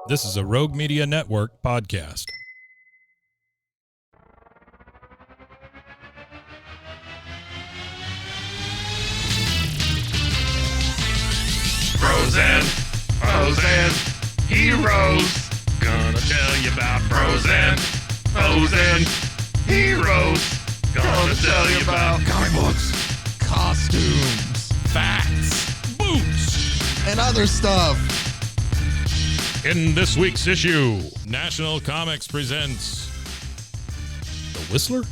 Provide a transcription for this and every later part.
This is a Rogue Media Network podcast. Frozen, Frozen, heroes. Gonna tell you about Frozen, Frozen, heroes. Gonna tell you about comic books, costumes, Facts, boots. and other stuff. In this week's issue, National Comics presents The Whistler?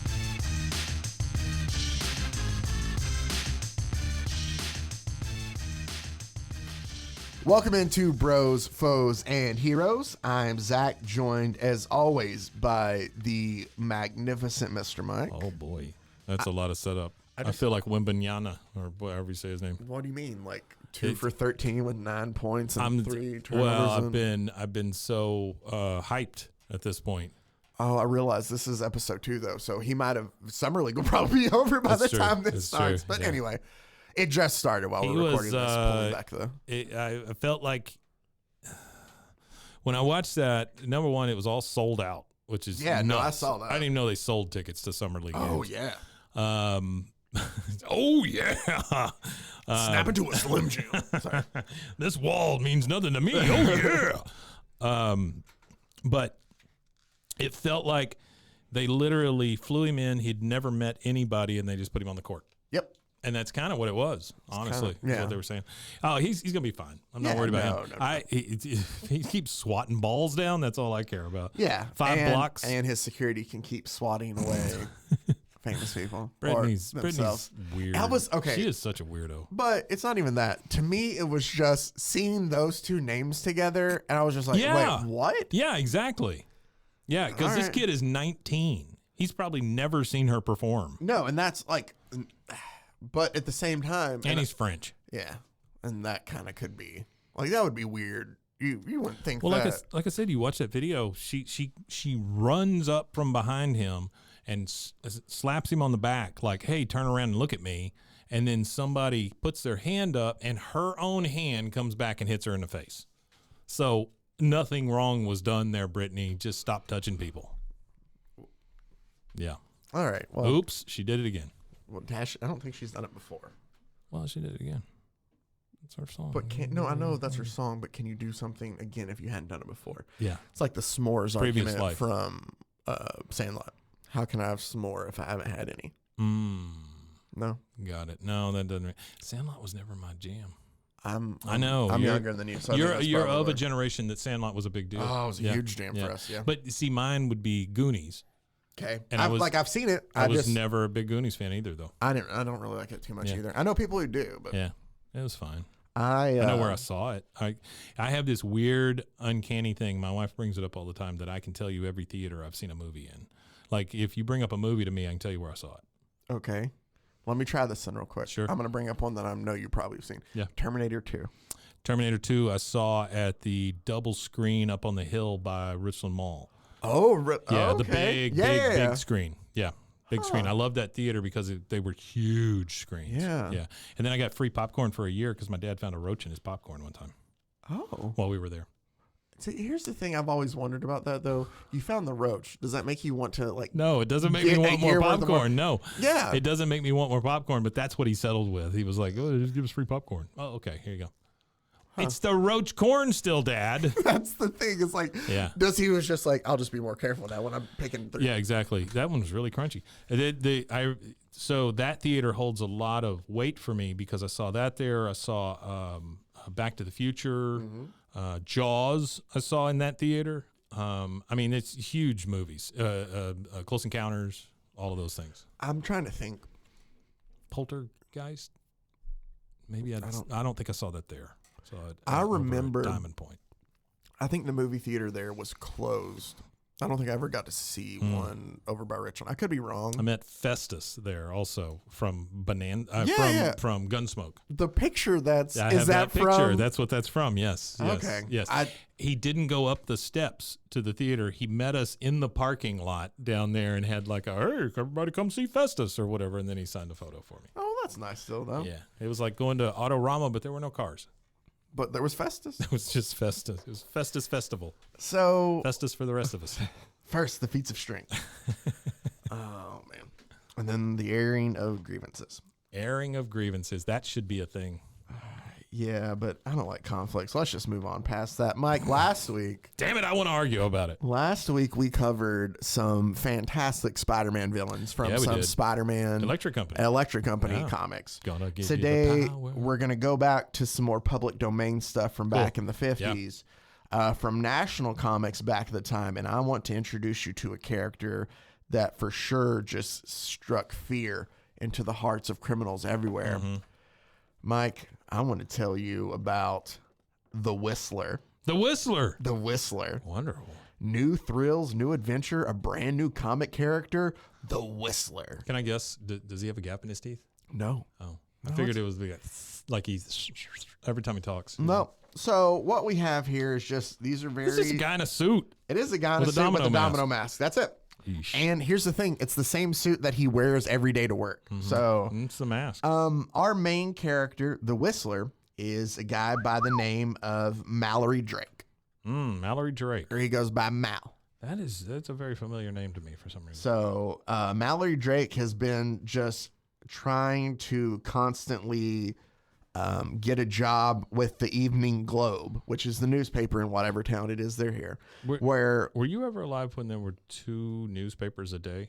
Welcome into Bros, Foes, and Heroes. I'm Zach, joined as always by the magnificent Mr. Mike. Oh boy, that's a lot of setup. I feel like Wembanyama, or whatever you say his name. What do you mean, like 2 for 13 with 9 points and 3 turnovers? Well, and... I've been so hyped at this point. Oh, I realize this is episode 2 though, so he might have Summer League will probably be over by That's the true. time this That's starts. true. But Yeah. anyway, it just started while He we're recording was, this. Pulling back though. I felt like when I watched that, number one, it was all sold out, which is Yeah, no, I nuts. saw that. I didn't even know they sold tickets to Summer League Oh games. yeah, Oh yeah. snap into a Slim Jim. Sorry. This wall means nothing to me. Oh yeah. But it felt like they literally flew him in. He'd never met anybody, and they just put him on the court. Yep. And that's kind of what it was, honestly. kinda- yeah. Is what they were saying. Oh, he's gonna be fine. I'm not Yeah, worried about him. no. He keeps swatting balls down. That's all I care about. Yeah, Five and, blocks. and his security can keep swatting away famous people. Brittany's or themselves. weird. That was okay. She is such a weirdo. But it's not even that. To me, it was just seeing those two names together, and I was just like, Yeah. wait, what? Yeah, exactly. Yeah, because All this right. kid is 19. He's probably never seen her perform. No, and that's like, but at the same time, And he's French. yeah, and that kind of could be like that would be weird. You wouldn't think Well, that. like I said, you watch that video. She runs up from behind him and slaps him on the back, like, "Hey, turn around and look at me." And then somebody puts their hand up, and her own hand comes back and hits her in the face. So nothing wrong was done there, Brittany. Just stop touching people. Yeah. All right. Well, Oops, she did it again. Dash. I don't think she's done it before. Well, she did it again. That's her song. But no, I know that's her song. But can you do something again if you hadn't done it before? Yeah. It's like the s'mores Previous argument life. from Sandlot. How can I have s'more if I haven't had any? No, Got it. No, that doesn't. Sandlot was never my jam. I know. I'm You're- younger than you. So I think You're that's of probably- a generation that Sandlot was a big deal. Oh, it was a Yeah. huge jam Yeah. for us. Yeah. But see, mine would be Goonies. Okay. and I was- I've seen it. I was just never a big Goonies fan either, though. I don't really like it too much Yeah. either. I know people who do, but Yeah, it was fine. I I know where I saw it. I have this weird, uncanny thing. My wife brings it up all the time that I can tell you every theater I've seen a movie in. Like if you bring up a movie to me, I can tell you where I saw it. Okay. Let me try this one real quick. Sure. I'm gonna bring up one that I know you probably have seen. Yeah. Terminator 2. Terminator 2, I saw at the double screen up on the hill by Richland Mall. Oh, Yeah, okay. the big, yeah. big screen. Yeah, big screen. I love that theater because they were huge screens. Yeah. Yeah. And then I got free popcorn for a year because my dad found a roach in his popcorn one time Oh. while we were there. See, here's the thing I've always wondered about that though. You found the roach. Does that make you want to like? No, it doesn't make Get me a want more year worth of popcorn. No. Yeah. It doesn't make me want more popcorn, but that's what he settled with. He was like, oh, just give us free popcorn. Oh, okay, here you go. It's the roach corn still, Dad. That's the thing. It's like, Yeah. Does he was just like, I'll just be more careful now when I'm picking through. Yeah, exactly. That one was really crunchy. So that theater holds a lot of weight for me because I saw that there. I saw Back to the Future, Jaws. I saw in that theater. I mean, it's huge movies. Close Encounters, all of those things. I'm trying to think. Poltergeist. Maybe I don't think I saw that there. So I over at remember- Diamond Point. I think the movie theater there was closed. I don't think I ever got to see one over by Richland. I could be wrong. I met Festus there also from from Gunsmoke. The picture that's I is have that picture. from? That's what that's from. Yes. Yes. Okay. Yes. He didn't go up the steps to the theater. He met us in the parking lot down there and had like a, hey, everybody come see Festus or whatever. And then he signed a photo for me. Oh, that's nice still though. Yeah. It was like going to Autorama, but there were no cars. but there was Festus. It was just Festus. It was Festus Festival. So Festus for the rest of us. first, the feats of strength. Oh man, and then the airing of grievances. Airing of grievances. That should be a thing. Yeah, but I don't like conflict, so let's just move on past that. Mike, last week Damn it, I want to argue about it. we covered some fantastic Spider-Man villains from Yeah, we some did. Spider-Man Electric Company. Yeah. comics. Gonna give Today, you the power. we're going to go back to some more public domain stuff from back in the 50s, from National Comics back at the time, and I want to introduce you to a character that for sure just struck fear into the hearts of criminals everywhere. Mm-hmm. Mike, I want to tell you about the Whistler. The Whistler. The Whistler. Wonderful. New thrills, new adventure, a brand new comic character, the Whistler. Can I guess? Does he have a gap in his teeth? No. Oh, I figured it was like he's every time he talks. No. So what we have here is just, these are very... This is a guy in a suit. It is a guy in a With a suit with a domino domino mask. That's it. Yeesh. And here's the thing. It's the same suit that he wears every day to work. So It's the mask. our main character, the Whistler, is a guy by the name of Mallory Drake. Mallory Drake. Or he goes by Mal. That's a very familiar name to me for some reason. So Mallory Drake has been just trying to constantly get a job with the Evening Globe, which is the newspaper in whatever town it is they're here. Where Were you ever alive when there were 2 newspapers a day?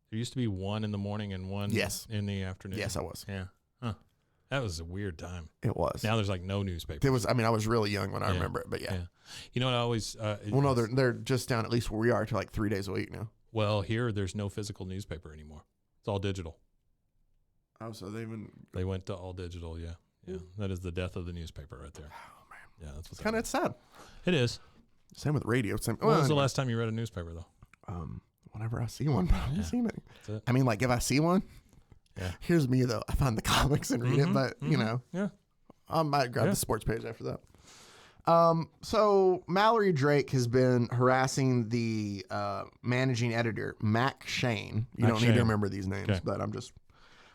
There used to be one in the morning and one Yes. in the afternoon. Yes, I was. Yeah. Huh. That was a weird time. It was. Now there's like no newspaper. There was. I mean, I was really young when I remember it, but yeah. You know what I always... Well, no, they're just down at least where we are to like 3 days a week now. Well, here there's no physical newspaper anymore. It's all digital. Oh, so they even... They went to all digital, yeah. Yeah. That is the death of the newspaper right there. Oh man, Yeah, that's what's kind of sad. It is. Same with radio. Same. When was the last time you read a newspaper, though? Whenever I see one, but I haven't seen it. That's it. I mean, like if I see one, Yeah. here's me though. I find the comics and read it, but you know, Yeah. I might grab the sports page after that. So Mallory Drake has been harassing the managing editor, Mac Shane. You don't need Shane. to remember these names, Okay. but I'm just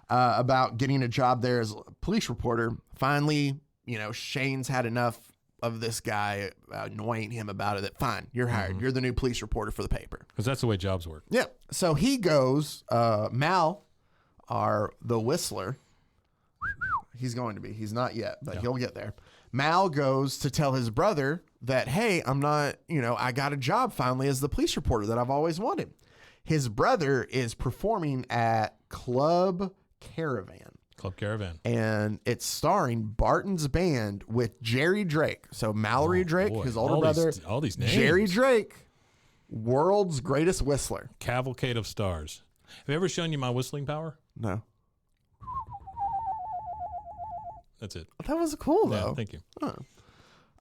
about getting a job there as a police reporter. Finally, you know, Shane's had enough of this guy annoying him about it that fine, you're hired. You're the new police reporter for the paper. Because that's the way jobs work. Yeah. So he goes, Mal, the Whistler. He's going to be. He's not yet, but he'll get there. Mal goes to tell his brother that, hey, I'm not, you know, I got a job finally as the police reporter that I've always wanted. His brother is performing at Club Caravan. Club Caravan. And it's starring Barton's band with Jerry Drake. So Mallory Drake, boy. his older All brother. all these names. Jerry Drake, world's greatest whistler. Cavalcade of Stars. Have I ever shown you my whistling power? No. That's it. That was cool, though. Yeah, thank you.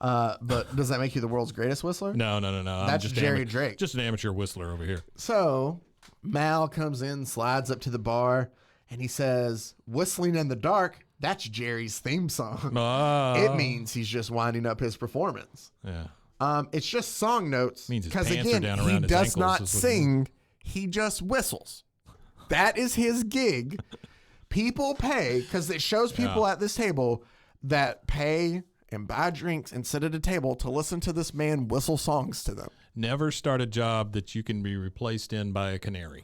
But does that make you the world's greatest whistler? No. That's just Jerry Drake. Just an amateur whistler over here. So Mal comes in, slides up to the bar, and he says, "Whistling in the dark, that's Jerry's theme song." It means he's just winding up his performance. Yeah. It's just song notes. Means his Because pants are again, down he around his does ankles not is what it sing, he just whistles. That is his gig. People pay, because it shows people at this table that pay and buy drinks and sit at a table to listen to this man whistle songs to them. Never start a job that you can be replaced in by a canary.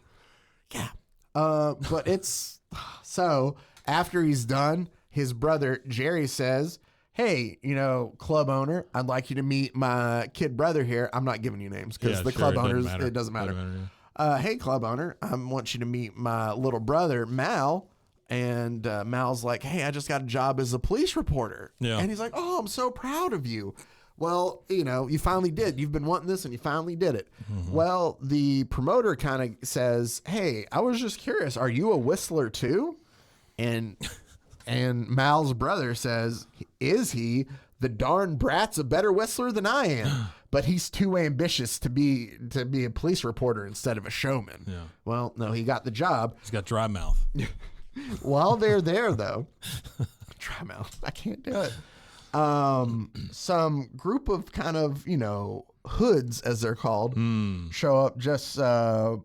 Yeah. But it's so after he's done, his brother Jerry says, "Hey, you know, club owner, I'd like you to meet my kid brother here." I'm not giving you names because Yeah, the sure, club it doesn't owners, matter. it doesn't matter. Doesn't matter, Hey, club owner, I want you to meet my little brother Mal. And Mal's like, "Hey, I just got a job as a police reporter." Yeah. And he's like, "Oh, I'm so proud of you." Well, you know, you finally did. You've been wanting this and you finally did it. Well, the promoter kind of says, "Hey, I was just curious. Are you a whistler too?" And Mal's brother says, "Is he? The darn brat's a better whistler than I am, but he's too ambitious to be a police reporter instead of a showman." Yeah. Well, no, he got the job. He's got dry mouth. While they're there, though, try mouth. I can't do it. Some group of kind of, you know, hoods, as they're called, show up, just the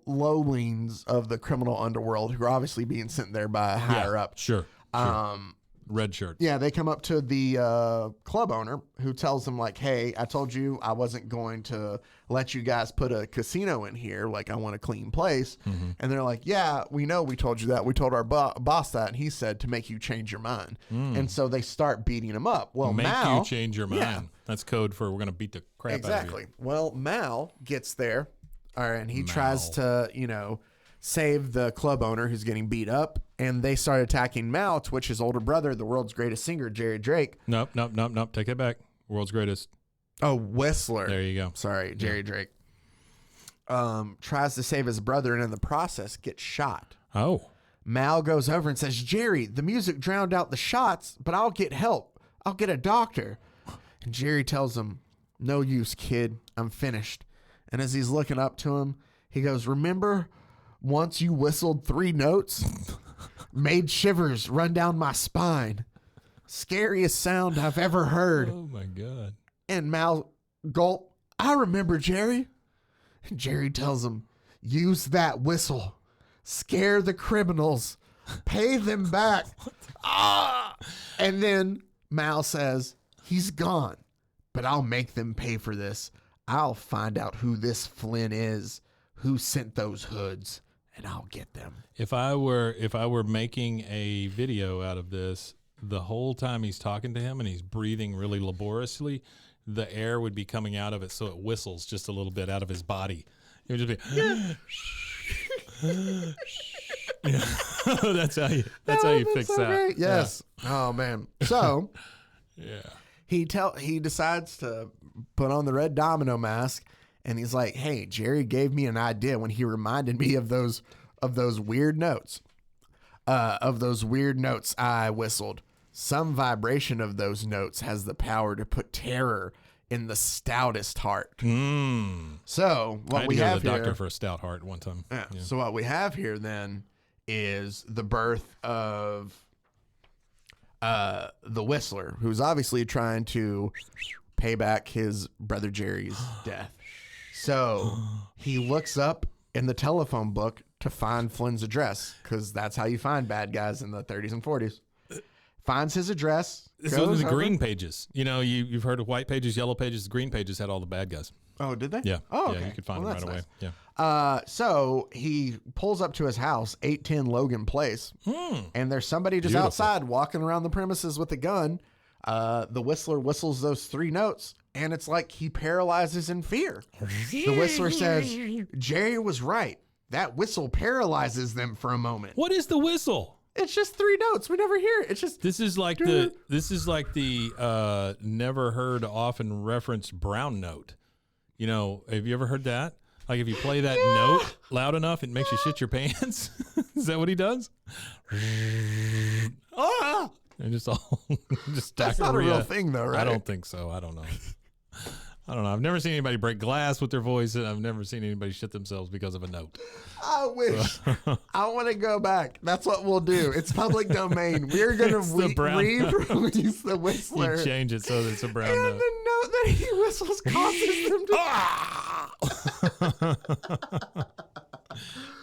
lowlings of the criminal underworld, who are obviously being sent there by a higher up. Sure. red shirts. Yeah, they come up to the club owner who tells them like, hey, I told you I wasn't going to let you guys put a casino in here. Like, I want a clean place. And they're like, yeah, we know we told you that. We told our boss that. And he said to make you change your mind. And so they start beating him up. Well, Make Mal, you change your mind. Yeah. That's code for we're going to beat the crap out of exactly. you. Well, Mal gets there, and he tries to, save the club owner who's getting beat up. And they start attacking Mal, to which his older brother, the world's greatest singer, Jerry Drake. Nope. Take it back. World's greatest. Oh, Whistler. There you go. Sorry, Jerry Drake. Tries to save his brother and in the process gets shot. Oh. Mal goes over and says, Jerry, the music drowned out the shots, but I'll get help. I'll get a doctor. And Jerry tells him, no use, kid. I'm finished. And as he's looking up to him, he goes, remember once you whistled 3 notes? Made shivers run down my spine. Scariest sound I've ever heard. Oh, my God. And Mal gulp, I remember, Jerry. Jerry tells him, use that whistle. Scare the criminals. Pay them back. And then Mal says, he's gone, but I'll make them pay for this. I'll find out who this Flynn is, who sent those hoods, and I'll get them. If I were making a video out of this, the whole time he's talking to him and he's breathing really laboriously, the air would be coming out of it so it whistles just a little bit out of his body. It would just be yeah. That's how you fix so that. Great. Yes. Yeah. Oh man. So Yeah. he decides to put on the red domino mask, and he's like, hey, Jerry gave me an idea when he reminded me of those weird notes. Of those weird notes I whistled. Some vibration of those notes has the power to put terror in the stoutest heart. So I what had we to go have to the doctor here, for a stout heart one time. yeah, so what we have here then is the birth of the Whistler, who's obviously trying to pay back his brother Jerry's death. So he looks up in the telephone book to find Flynn's address, because that's how you find bad guys in the 30s and 40s. Finds his address. This goes was the over- green pages. You've heard of white pages, yellow pages. The green pages had all the bad guys. Oh, did they? Yeah. Oh, Yeah, okay. you could find Well, them right that's away. nice. Yeah. So he pulls up to his house, 810 Logan Place, and there's somebody just Beautiful. outside walking around the premises with a gun. The Whistler whistles those 3 notes, and it's like he paralyzes in fear. The Whistler says, Jerry was right. That whistle paralyzes them for a moment. What is the whistle? It's just 3 notes. We never hear it. It's just This is like the never heard often referenced brown note. Have you ever heard that? Like if you play that note loud enough, it makes you shit your pants. Is that what he does? ah! And just all just That's not a diarrhea. real thing, though, right? I don't think so. I don't know. I've never seen anybody break glass with their voice, and I've never seen anybody shit themselves because of a note. I wish. I want to go back. That's what we'll do. It's public domain. We're going It's the to brown re-release the Whistler. You change it so that it's a brown And note. the note that he whistles causes them to.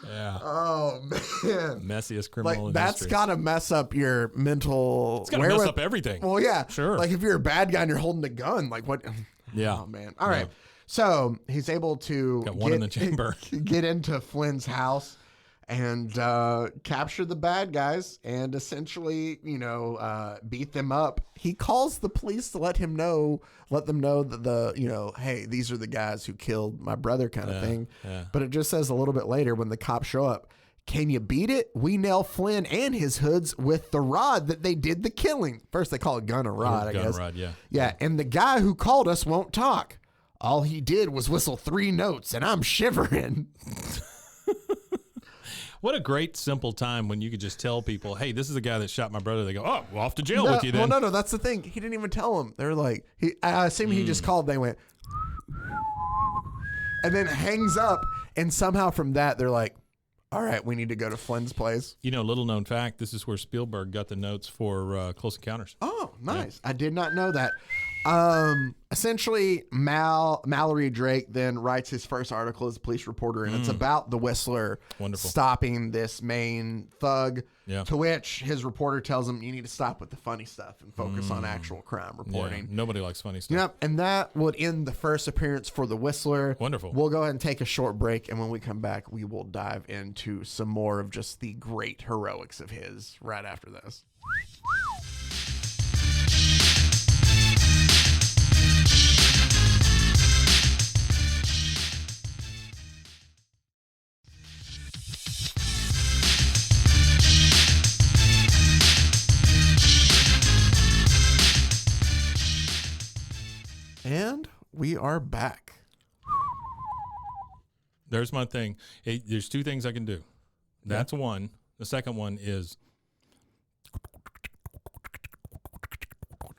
Yeah. Oh, man. Messiest criminal Like, in that's history. got to mess up your mental. It's got to mess up everything. Well, yeah. Sure. Like, if you're a bad guy and you're holding a gun, like, what? Yeah. Oh, man. All right. So he's able to Got one in the chamber. get into Flynn's house and capture the bad guys and essentially, beat them up. He calls the police to let them know that hey, these are the guys who killed my brother kind of thing. yeah. But it just says a little bit later when the cops show up, can you beat it? We nail Flynn and his hoods with the rod that they did the killing. First they call it gun or rod, I Gun guess. rod, yeah. Yeah, and the guy who called us won't talk. All he did was whistle 3 notes, and I'm shivering. What a great simple time when you could just tell people, hey, this is the guy that shot my brother. They go, oh, well, off to jail with you then. Well, no, that's the thing. He didn't even tell them. They're like, I assume he just called. They went, and then hangs up. And somehow from that, they're like, all right, we need to go to Flynn's place. Little known fact, this is where Spielberg got the notes for Close Encounters. Oh, nice. I did not know that. Essentially, Mallory Drake then writes his first article as a police reporter, and it's about the Whistler Wonderful. stopping this main thug. Yeah. To which his reporter tells him, "You need to stop with the funny stuff and focus on actual crime Yeah, reporting." nobody likes funny stuff. Yep, and that would end the first appearance for the Whistler. Wonderful. We'll go ahead and take a short break, and when we come back, we will dive into some more of just the great heroics of his right after this. And we are back. There's my thing. There's two things I can do. That's one. The second one is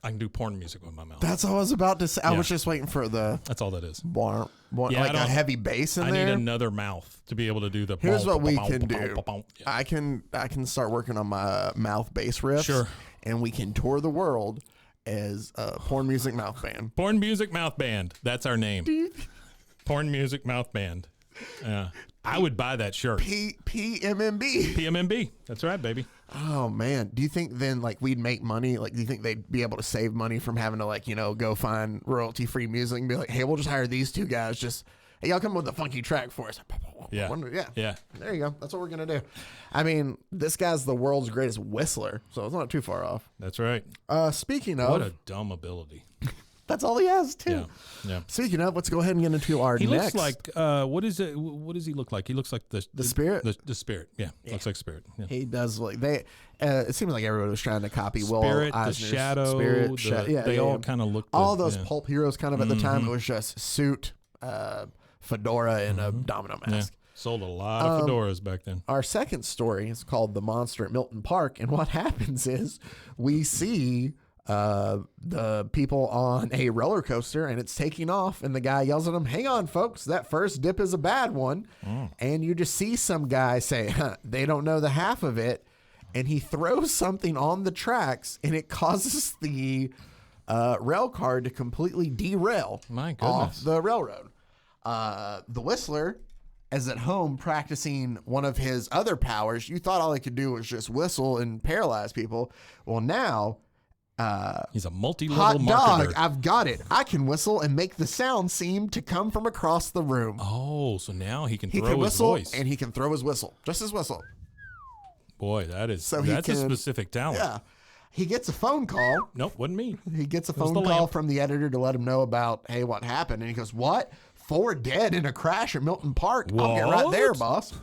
I can do porn music with my mouth. That's all I was about to say. I was just waiting for the That's all that is. like a heavy bass in I there. need another mouth to be able to do the. Here's what we can do. Yeah. I can start working on my mouth bass riffs. Sure. And we can tour the world as a porn music mouth band. Porn music mouth band. That's our name. Porn music mouth band. I would buy that shirt. PMMB. PMMB. That's right, baby. Oh man, do you think then like we'd make money? Like, do you think they'd be able to save money from having to like go find royalty free music and be like, hey, we'll just hire these two guys. Just hey, y'all come with a funky track for us. Yeah. Yeah. There you go. That's what we're gonna do. I mean, this guy's the world's greatest whistler, so it's not too far off. That's right. Speaking of, What a dumb ability. that's all he has too. Yeah. Speaking of, let's go ahead and get into our He next. looks like what is it? What does he look like? He looks like the Spirit? The Spirit. Yeah. Looks like Spirit. Yeah. He does look. They. It seems like everybody was trying to copy Will Spirit, the Eisner's Shadow. Spirit. They all kind of look. All those pulp heroes kind of at the time. It was just suit, fedora, and a domino mask. Sold a lot of fedoras back then. Our second story is called The Monster at Milton Park. And what happens is we see the people on a roller coaster and it's taking off. And the guy yells at them, "Hang on, folks, that first dip is a bad one." And you just see some guy say, they don't know the half of it. And he throws something on the tracks and it causes the rail car to completely derail My off goodness. the railroad. The Whistler is at home practicing one of his other powers. You thought all he could do was just whistle and paralyze people. Well, now, He's a multi-level hot dog, marketer. I've got it. I can whistle and make the sound seem to come from across the room. Oh, so now he can He throw can his whistle voice. and he can throw his whistle, just his whistle. Boy, that's So he a can- specific talent. Yeah. He gets a phone call. Nope, wasn't me. He gets a was phone the call lamp. from the editor to let him know about, hey, what happened? And he goes, what? 4 dead in a crash at Milton Park. I'll get right there, What? boss.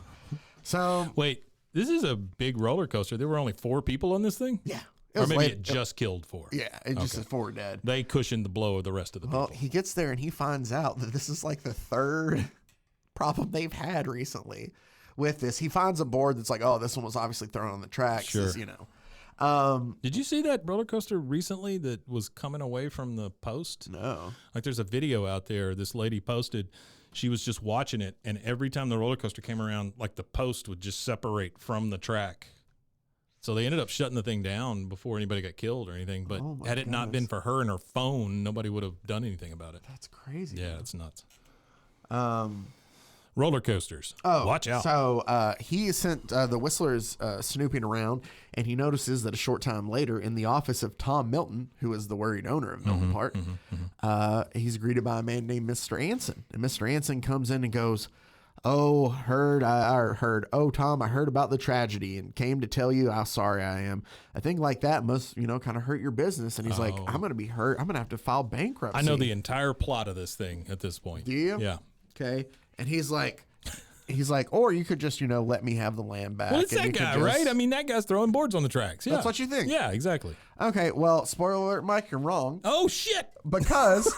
So, Wait, this is a big roller coaster. There were only 4 people on this thing? yeah. Or maybe late- it just killed 4. Yeah, it just says 4 dead. They cushioned the blow of the rest of the people. Well, he gets there and he finds out that this is like the 3rd problem they've had recently with this. He finds a board that's like, oh, this one was obviously thrown on the tracks. Sure. This, you know. Did you see that roller coaster recently that was coming away from the post? No. Like there's a video out there this lady posted. She was just watching it, and every time the roller coaster came around, like the post would just separate from the track. So they ended up shutting the thing down before anybody got killed or anything. But Oh my had it not been for her and her phone, nobody would have done anything about it. That's crazy. Yeah, it's nuts. Um, Roller coasters. Oh, Watch out. So he sent the Whistlers snooping around, and he notices that a short time later, in the office of Tom Milton, who is the worried owner of Milton Park, he's greeted by a man named Mr. Anson. And Mr. Anson comes in and goes, "Oh, oh, Tom, I heard about the tragedy and came to tell you how sorry I am. A thing like that must, kind of hurt your business." And he's like, "I'm going to be hurt. I'm going to have to file bankruptcy." I know the entire plot of this thing at this point. Do you? Yeah. Okay. And he's like, or you could just, let me have the land back. Well, it's and that you could guy, just- right? I mean, that guy's throwing boards on the tracks. Yeah. That's what you think? Yeah, exactly. Okay, well, spoiler alert, Mike, you're wrong. Oh, shit. Because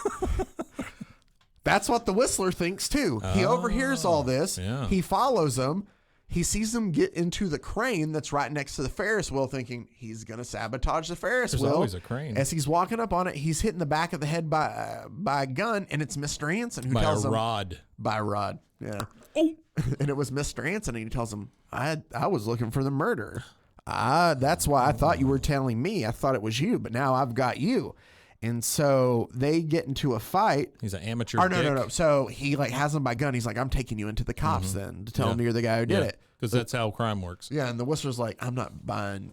that's what the Whistler thinks too. He overhears all this. yeah. He follows them. He sees them get into the crane that's right next to the Ferris wheel, thinking he's going to sabotage the Ferris There's wheel. always a crane. As he's walking up on it, he's hitting the back of the head by a gun, and it's Mr. Anson who By tells a him rod. by a rod. Yeah. Oh. And it was Mr. Anson, and he tells him, I was looking for the murderer. That's why I thought you were telling me. I thought it was you, but now I've got you. And so they get into a fight. He's an amateur. Or no. dick. So he like has him by gun. He's like, I'm taking you into the cops then to tell them you're the guy who did it. Because that's how crime works. Yeah, and the Whistler's like, I'm not buying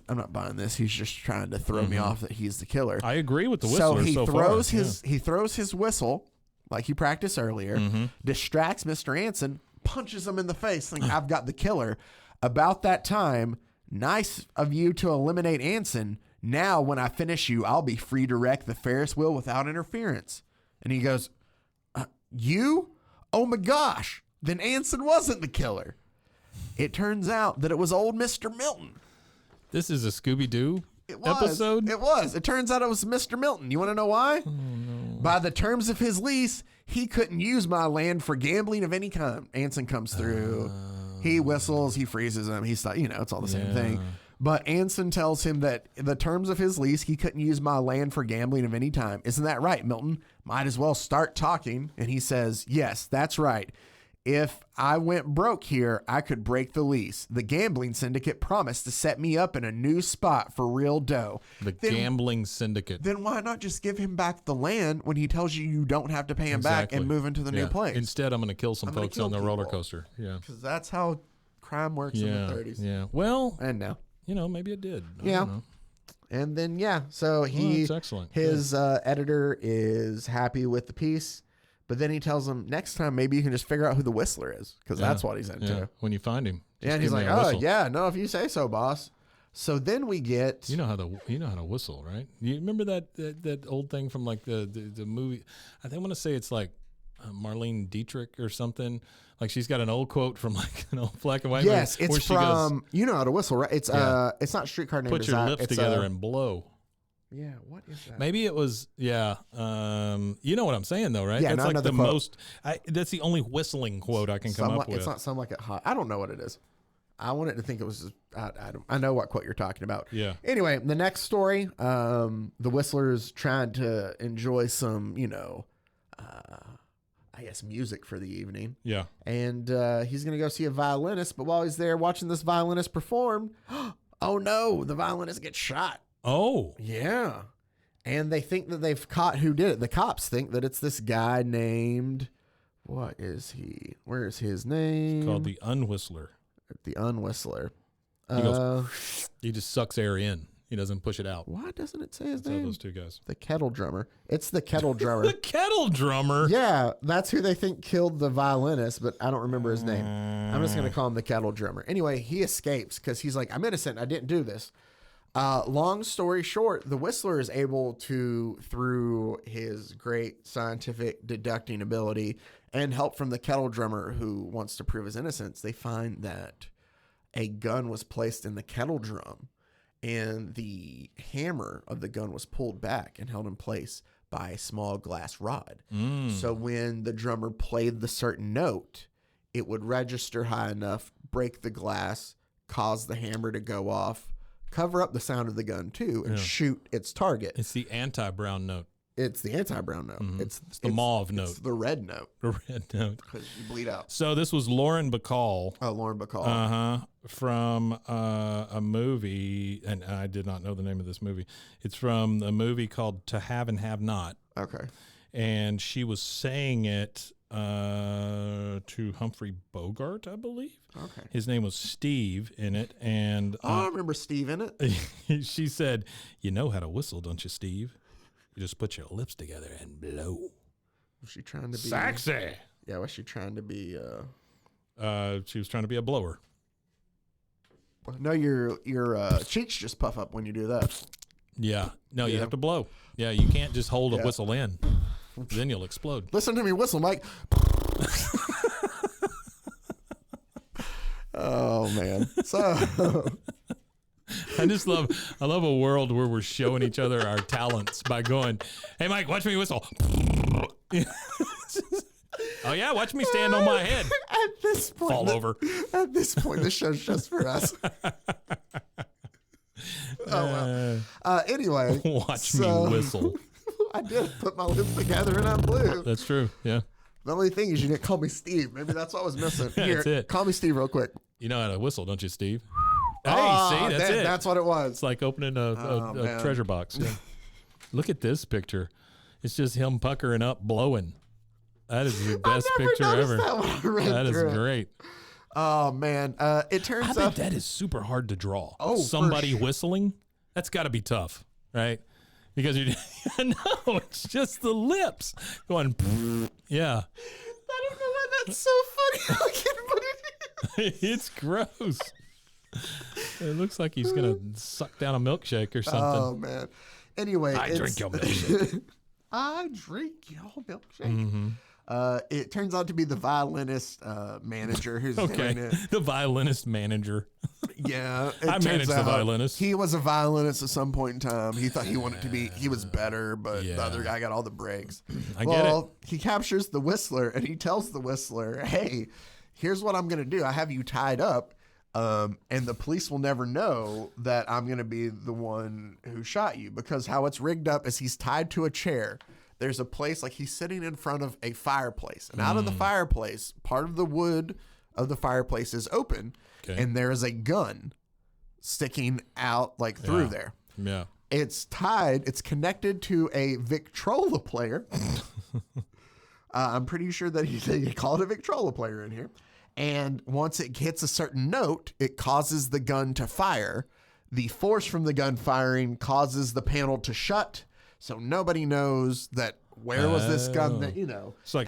this. He's just trying to throw me off that he's the killer. I agree with the Whistler So he throws far. he throws his whistle like he practiced earlier, distracts Mr. Anson, punches him in the face, like I've got the killer. About that time, nice of you to eliminate Anson. Now, when I finish you, I'll be free to wreck the Ferris wheel without interference. And he goes, you? Oh my gosh, then Anson wasn't the killer. It turns out that it was old Mr. Milton. This is a Scooby-Doo episode? It was. It turns out it was Mr. Milton. You want to know why? Oh, no. By the terms of his lease, he couldn't use my land for gambling of any kind. Anson comes through. He whistles. He freezes him. He's, it's all the same thing. But Anson tells him that the terms of his lease, he couldn't use my land for gambling of any time. Isn't that right, Milton? Might as well start talking. And he says, yes, that's right. If I went broke here, I could break the lease. The gambling syndicate promised to set me up in a new spot for real dough. Gambling syndicate. Then why not just give him back the land when he tells you you don't have to pay him back and move into the new place? Instead, I'm going to kill some folks on the roller coaster. Yeah. Because that's how crime works in the 30s. Yeah. Well, and now. Maybe it did. I Yeah. don't know. And then, so that's excellent. His editor is happy with the piece. But then he tells him, next time, maybe you can just figure out who the Whistler is. Because that's what he's into. Yeah. When you find him. Yeah, and he's like, no, if you say so, boss. So then we get... You know how to whistle, right? You remember that old thing from like the movie? I want to say it's like Marlene Dietrich or something. Like she's got an old quote from like an old black and white movie. Yes, it's from... you know how to whistle, right? It's it's not Streetcar Named Put your Desire. lips together and blow. Yeah, what is that? Maybe it was, you know what I'm saying though, right? Yeah, that's no, like the quote. most, that's the only whistling quote I can come up with. It's not Some Like It Hot. I don't know what it is. I wanted to think it was, I know what quote you're talking about. Yeah. Anyway, the next story, the Whistler's trying to enjoy some, I guess music for the evening. Yeah. And he's going to go see a violinist, but while he's there watching this violinist perform, oh no, the violinist gets shot. Oh. Yeah. And they think that they've caught who did it. The cops think that it's this guy named, what is he? Where is his name? It's called the Unwhistler. The Unwhistler. He goes, he just sucks air in. He doesn't push it out. Why doesn't it say his So name? those two guys. The kettle drummer. It's the kettle drummer. The kettle drummer. Yeah, that's who they think killed the violinist, but I don't remember his name. I'm just going to call him the kettle drummer. Anyway, he escapes because he's like, I'm innocent. I didn't do this. Long story short, the Whistler is able to, through his great scientific deducting ability and help from the kettle drummer who wants to prove his innocence, they find that a gun was placed in the kettle drum and the hammer of the gun was pulled back and held in place by a small glass rod. So when the drummer played the certain note, it would register high enough, break the glass, cause the hammer to go off, cover up the sound of the gun too, and shoot its target. It's the anti-brown note. It's the anti-brown note. It's the mauve note. It's the red note. The red note. Because you bleed out. So this was Lauren Bacall. Oh, Lauren Bacall. From a movie, and I did not know the name of this movie. It's from a movie called To Have and Have Not. Okay. And she was saying it to Humphrey Bogart, I believe. Okay. His name was Steve in it, and I remember Steve in it. she said, "You know how to whistle, don't you, Steve? You just put your lips together and blow." Was she trying to be sexy? Yeah, was she trying to be? She was trying to be a blower. No, your cheeks just puff up when you do that. Yeah. No, you Yeah. have to blow. Yeah, you can't just hold a whistle in. Then you'll explode. Listen to me whistle, Mike. Oh man. So I love a world where we're showing each other our talents by going, "Hey Mike, watch me whistle." Oh yeah, watch me stand on my head. at this point, Fall over. At this point, the show's just for us. Oh well. Anyway, Watch me whistle. I did put my lips together and I blew. That's true. Yeah. The only thing is you didn't call me Steve. Maybe that's what I was missing. Here, That's it. Call me Steve real quick. You know how to whistle, don't you, Steve? Hey, Ah, see, that's it. That's what it was. It's like opening a man. treasure box. Yeah. Look at this picture. It's just him puckering up, blowing. That is the I best never picture noticed ever. that when I read That is through it. great. Oh man, it I turns bet out that is super hard to draw. Oh, for somebody sure. whistling. That's got to be tough, right? Because you're no, it's just the lips going. Yeah, I don't know why that's so funny looking, but it is. it's gross. It looks like he's gonna suck down a milkshake or something. Oh man. Anyway, I it's- drink your milkshake. I drink your milkshake. Mm-hmm. It turns out to be the violinist manager who's Okay, doing it. the violinist manager. Yeah, it I turns managed the out violinist. He was a violinist at some point in time. He thought he wanted to be. He was better, but Yeah. the other guy got all the breaks. I get it. He captures the whistler and he tells the whistler, "Hey, here's what I'm gonna do. I have you tied up, and the police will never know that I'm gonna be the one who shot you because how it's rigged up is he's tied to a chair." There's a place like he's sitting in front of a fireplace, and out of the fireplace, part of the wood of the fireplace is open, Okay. and there is a gun sticking out like through Yeah. there. Yeah. It's tied. It's connected to a Victrola player. I'm pretty sure that they call it a Victrola player in here. And once it hits a certain note, it causes the gun to fire. The force from the gun firing causes the panel to shut. So nobody knows that where was this gun that,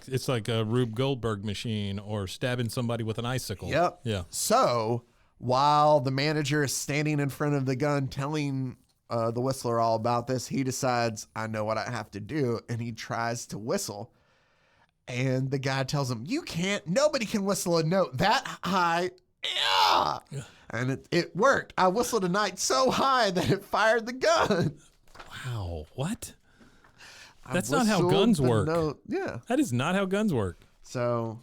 It's like a Rube Goldberg machine or stabbing somebody with an icicle. Yep. Yeah. So while the manager is standing in front of the gun telling the whistler all about this, he decides, I know what I have to do. And he tries to whistle. And the guy tells him, you can't, nobody can whistle a note that high. Yeah. And it worked. I whistled a note so high that it fired the gun. Wow. What? I That's not how whistled guns the work. note. Yeah. That is not how guns work. So,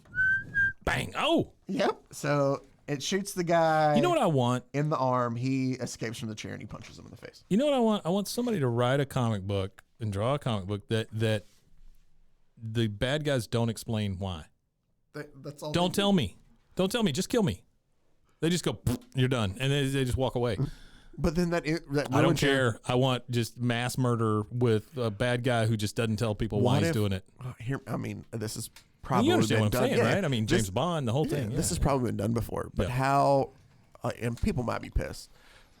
Bang. Oh, yep. So it shoots the guy you know what I want? in the arm. He escapes from the chair and he punches him in the face. You know what I want? I want somebody to write a comic book and draw a comic book that the bad guys don't explain why. That's all. Don't tell me. Don't tell me. Just kill me. They just go, "Pfft," you're done. And they just walk away. But then that I don't ruins your- care. I want just mass murder with a bad guy who just doesn't tell people why What he's if- doing it. Here, I mean, this is I probably mean, you understand been what I'm done. saying, Yeah, right? I mean, this- James Bond, the whole yeah, thing. This yeah. has probably been done before. But Yeah. how? And people might be pissed.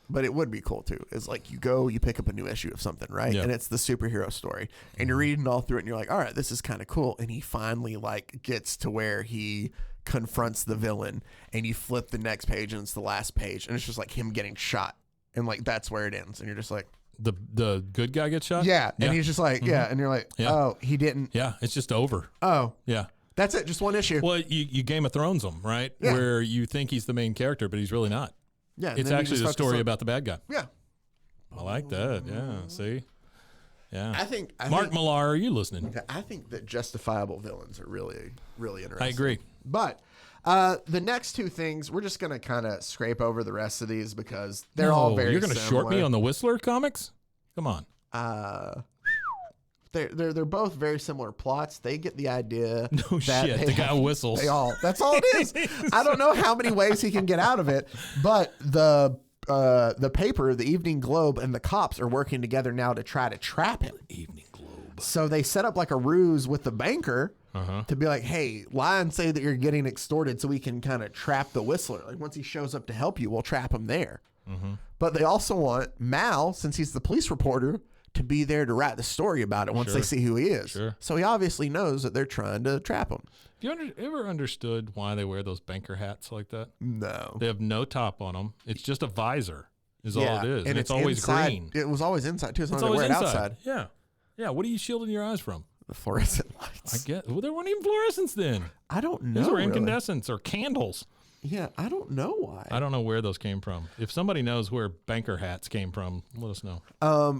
But it would be cool too. Is like you pick up a new issue of something, right? Yeah. And it's the superhero story, and you're reading all through it, and you're like, all right, this is kind of cool. And he finally like gets to where he confronts the villain, and you flip the next page, and it's the last page, and it's just like him getting shot, and like that's where it ends, and you're just like, The good guy gets shot? yeah, and he's just like, yeah, and you're like, Yeah. oh, he didn't. Yeah, it's just over. Oh, Yeah. that's it, just one issue. Well, you Game of Thrones him, right? Yeah. Where you think he's the main character, but he's really not. Yeah, and It's then you actually just the focus story on- about the bad guy. Yeah, I like that. Yeah. See? Yeah. I think Mark Millar, are you listening? I think that justifiable villains are really, really interesting. I agree. But the next two things, we're just going to kind of scrape over the rest of these because they're all very You're going to short me similar. on the Whistler comics? Come on. They're both very similar plots. They get the idea. No that shit. they The guy have- whistles. That's all it is. I don't know how many ways he can get out of it, but the paper, the Evening Globe, and the cops are working together now to try to trap him. Evening Globe. So they set up like a ruse with the banker Uh-huh. to be like, hey, lie and say that you're getting extorted so we can kind of trap the whistler. Like once he shows up to help you, we'll trap him there. Mm-hmm. But they also want Mal, since he's the police reporter, to be there to write the story about it once they Sure. see who he is. Sure. So he obviously knows that they're trying to trap him. Have you ever understood why they wear those banker hats like that? No. They have no top on them. It's just a visor is all it is. And it's always inside. green. It was always inside too. It's It's not always wear it inside. outside. Yeah. Yeah. What are you shielding your eyes from? The fluorescent I lights. get. Well, there weren't even fluorescents then. I don't know. Those were really. incandescents or candles. Yeah, I don't know why. I don't know where those came from. If somebody knows where banker hats came from, let us know.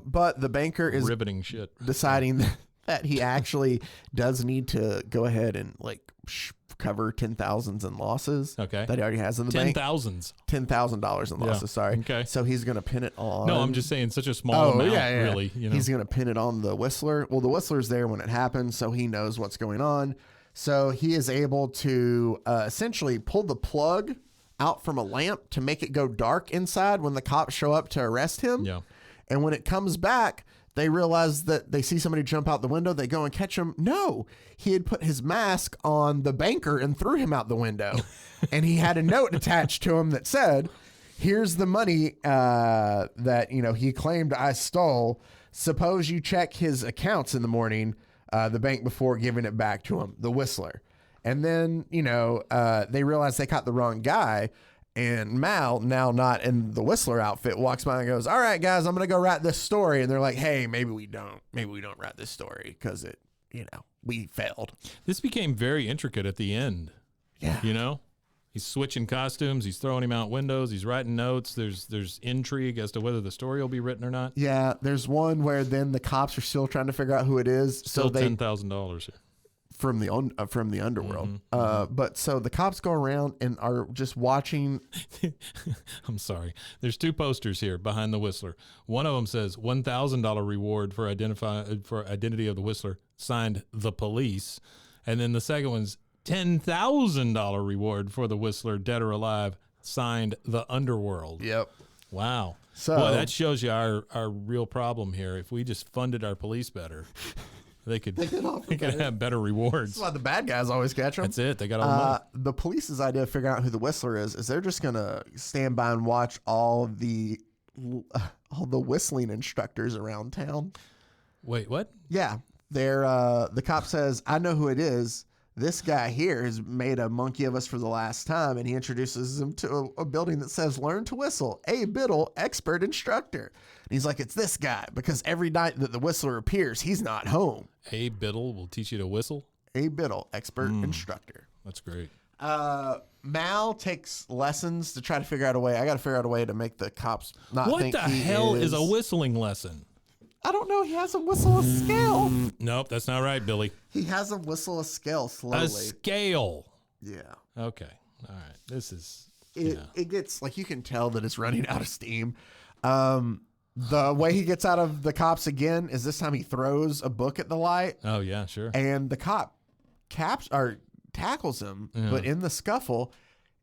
But the banker is Riveting shit. deciding that he actually does need to go ahead and like cover 10,000s in losses. Okay. That he already has in the bank. $10,000s. $10,000 in losses. Sorry. Okay. So he's going to pin it on. No, I'm just saying such a small amount, really. You know? He's going to pin it on the whistler. Well, the whistler's there when it happens, so he knows what's going on. So he is able to essentially pull the plug out from a lamp to make it go dark inside when the cops show up to arrest him. Yeah. And when it comes back, They realize that they see somebody jump out the window. They go and catch him. No, he had put his mask on the banker and threw him out the window. And he had a note attached to him that said, here's the money that, he claimed I stole. Suppose you check his accounts in the morning, the bank, before giving it back to him, the Whistler. And then, they realize they caught the wrong guy. And Mal, now not in the Whistler outfit, walks by and goes, all right, guys, I'm going to go write this story. And they're like, hey, maybe we don't write this story because we failed. This became very intricate at the end. Yeah. He's switching costumes. He's throwing him out windows. He's writing notes. There's intrigue as to whether the story will be written or not. Yeah. There's one where then the cops are still trying to figure out who it is. Still $10,000 here. From the underworld. But so the cops go around and are just watching. I'm sorry. There's two posters here behind the Whistler. One of them says $1,000 reward for identity of the Whistler, signed the police. And then the second one's $10,000 reward for the Whistler, dead or alive, signed the underworld. Yep. Wow. So boy, that shows you our real problem here. If we just funded our police better, they could have better rewards. That's why the bad guys always catch them. That's it. They got all the money. The police's idea of figuring out who the Whistler is they're just gonna stand by and watch all the whistling instructors around town. Wait, what? Yeah, they're the cop says, I know who it is. This guy here has made a monkey of us for the last time, and he introduces him to a building that says Learn to Whistle, Abe Biddle, expert instructor. And he's like, it's this guy, because every night that the Whistler appears, he's not home. Abe Biddle will teach you to whistle? Abe Biddle, expert instructor. That's great. Mal takes lessons to try to figure out a way. I got to figure out a way to make the cops not think What the he hell is a whistling lesson? I don't know. He has a whistle a scale. Nope, that's not right, Billy. He has a whistle a scale slowly. A scale. Yeah. Okay. All right. This is... It gets, like, you can tell that it's running out of steam. The way he gets out of the cops again is this time he throws a book at the light. Oh, yeah, sure. And the cop tackles him, but in the scuffle,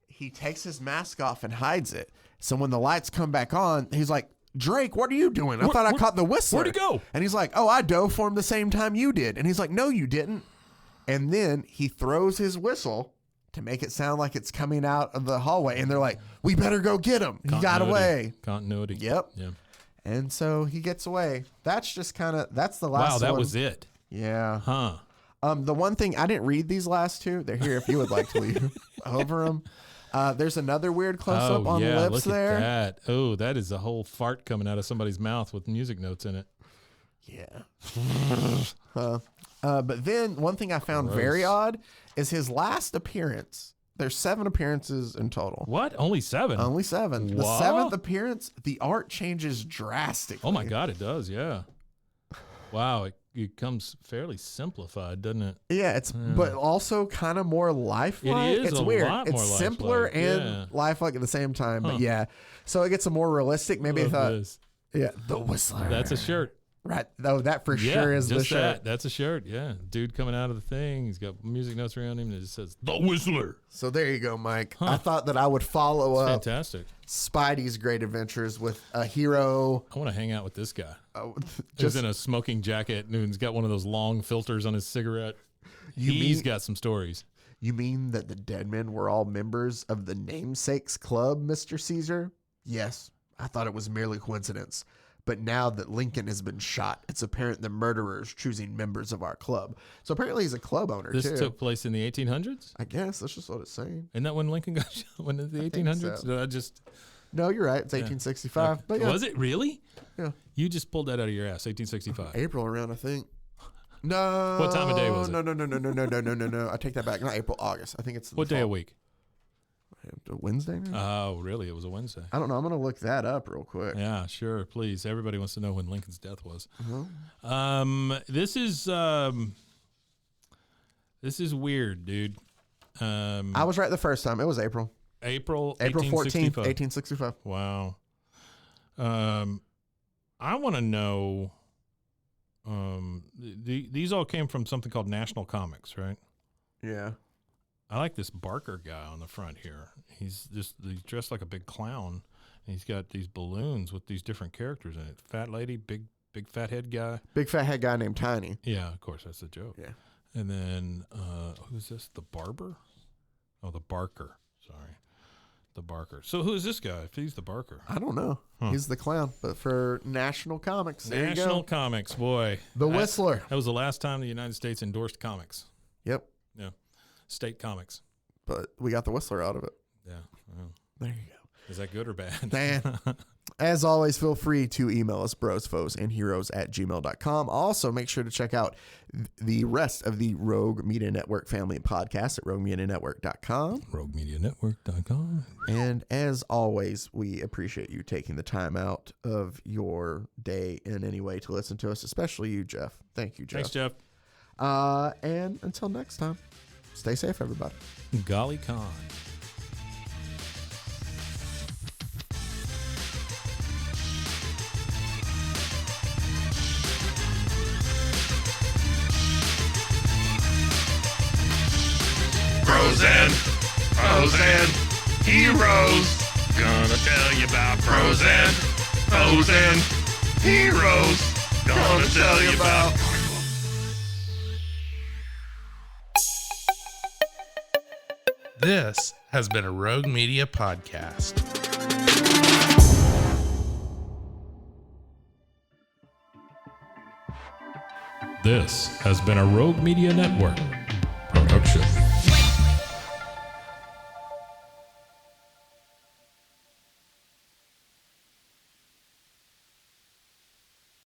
he takes his mask off and hides it. So when the lights come back on, he's like, Drake, what are you doing? I thought I caught the Whistler. Where'd he go? And he's like, oh, I dove for him the same time you did. And he's like, no, you didn't. And then he throws his whistle to make it sound like it's coming out of the hallway. And they're like, we better go get him. He got away. Continuity. Yep. Yeah. And so he gets away. That's just that's the last one. Wow, that was it. Yeah. Huh. The one thing, I didn't read these last two. They're here if you would like to leave over them. There's another weird close-up on the lips look there. At that. Oh, that is a whole fart coming out of somebody's mouth with music notes in it. Yeah. But then one thing I found very odd is his last appearance. There's 7 appearances in total. What? Only 7? Only 7. The What? 7th appearance, the art changes drastically. Oh, my God, it does, yeah. Wow, it comes fairly simplified, doesn't it? Yeah, but also kind of more lifelike. It is it's a weird. lot It's more simpler lifelike, and yeah. lifelike at the same time. But yeah, so it gets a more realistic. Maybe I Love thought, this. yeah, the Whistler. That's a shirt. Right. Oh, that for Yeah, sure is the just shirt. that. That's a shirt, yeah. Dude coming out of the thing. He's got music notes around him, and it just says, The Whistler. So there you go, Mike. I thought that I would follow up Fantastic. Spidey's great adventures with a hero. I want to hang out with this guy. He's Just in a smoking jacket, and he's got one of those long filters on his cigarette. He's got some stories. You mean that the dead men were all members of the Namesakes Club, Mr. Caesar? Yes, I thought it was merely coincidence. But now that Lincoln has been shot, it's apparent the murderer is choosing members of our club. So apparently he's a club owner, This too. took place in the 1800s? I guess that's just what it's saying. Isn't that when Lincoln got shot? When in the 1800s? so. Did I just... No, you're right. It's 1865. But yeah, Was it really? Yeah. You just pulled that out of your ass, 1865. April around, I think. No. What time of day was it? No. I take that back. Not April, August. I think it's What day of week? Wednesday. Maybe? Oh, really? It was a Wednesday. I don't know. I'm gonna look that up real quick. Yeah, sure. Please. Everybody wants to know when Lincoln's death was. Uh-huh. This is weird, dude. I was right the first time. It was April. April 14th, 1865. 1865. Wow. I want to know. These all came from something called National Comics, right? Yeah. I like this Barker guy on the front here. He's dressed like a big clown, and he's got these balloons with these different characters in it. Fat lady, big big fat head guy. Big fat head guy named Tiny. Yeah, of course, that's a joke. Yeah. And then who's this? The Barber? Oh, the Barker. Sorry. The Barker. So who is this guy if he's the Barker? I don't know. He's the clown, but for National Comics, there you National go. Comics, boy. The Whistler. That was the last time the United States endorsed comics. Yep. Yeah. State comics. But we got the Whistler out of it. Yeah. Well, There you go. is that good or bad? Man. As always, feel free to email us, brosfoesandheroes@gmail.com. Also, make sure to check out the rest of the Rogue Media Network family podcast at roguemedianetwork.com. RogueMediaNetwork.com. And as always, we appreciate you taking the time out of your day in any way to listen to us, especially you, Jeff. Thank you, Jeff. Thanks, Jeff. And until next time, stay safe, everybody. Golly Khan. Pros and heroes. Gonna tell you about pros and heroes. Gonna tell you about. This has been a Rogue Media podcast. This has been a Rogue Media Network production.